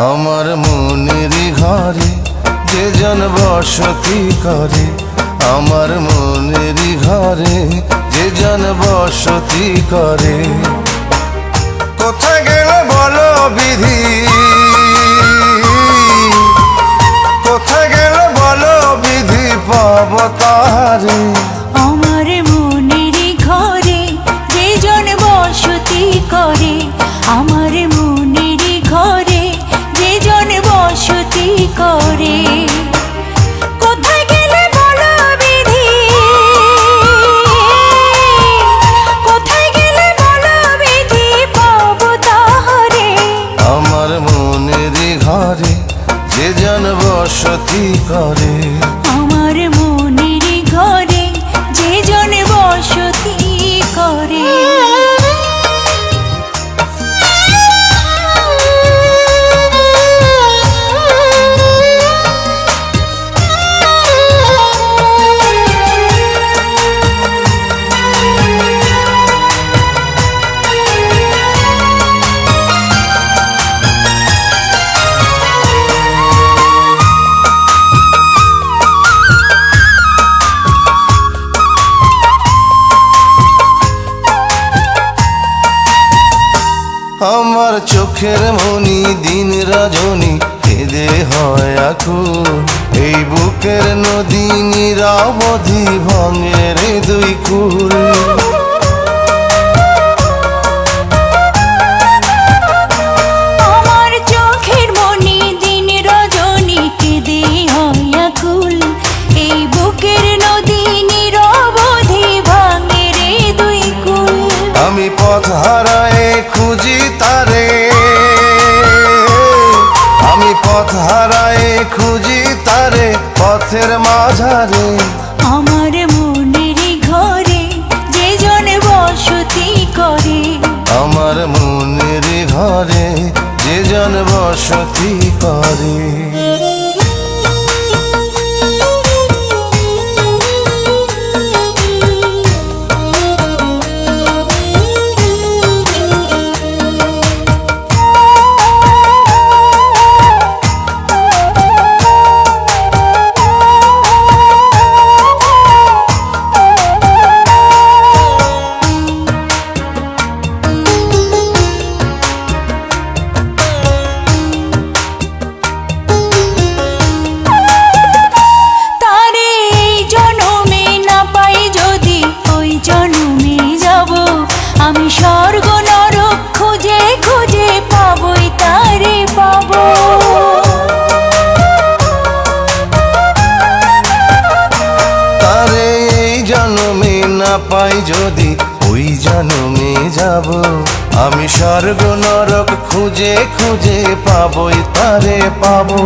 আমার মনের ঘরে যে জন বসতি করে, আমার মনের ঘরে যে জন বসতি করে। কোথায় গেল বলো বিধি, কোথায় গেল বলো বিধি পাব তারে। আমার মনের ঘরে যে জন বসতি করে, আমার মনের ঘরে যে জন বসতি করে। কোথায় গেলে বলো বিধি, কোথায় গেলে বলো বিধি পাবো তাহারে। আমার মনের ঘরে যে জন বসতি করে, আমার মনের ঘরে যে জন বসতি করে। আমার চোখের মনি দিন রজনী কেঁদে হয় আকুল। এই বুকের নদী নিরাবধি ভাঙে রে দুই কুল। আমার চোখের মনি দিন রজনী কেঁদে হয় আকুল। এই বুকের নদী নিরবধি ভাঙে রে দুই কুল। আমি পথ হারায়ে খুঁজি তারে, আমি পথ হারায়ে খুঁজি তারে পথের মাঝারে। আমার মনের ঘরে যে জন বসতি করে, আমার মনের ঘরে যে জন বসতি করে। আমি স্বর্গ নরক খুঁজে খুঁজে পাবই তারে পাবো। তারে এই জন্মে না পাই যদি ওই জন্মে যাব। আমি স্বর্গ নরক খুঁজে খুঁজে পাবই তারে পাবো।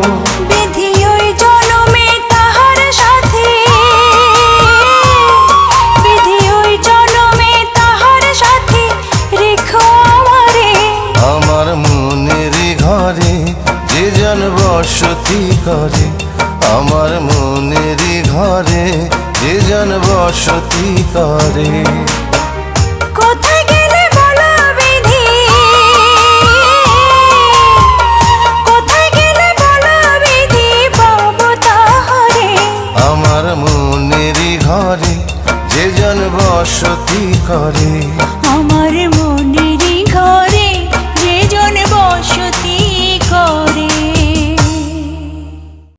বিধি ওই জন্মে তাহার সাথে, বিধি ওই জন্মে তাহার সাথে রেখো আমারে। আমার মনের ঘরে যে জন বসতি করে, আমার মনের ঘরে যে জন বসতি করে। কোথায় গেলে বলো বিধি, কোথায় গেলে বলো বিধি পাবো তাহারে। আমার মনের ঘরে যে জন বসতি করে, আমার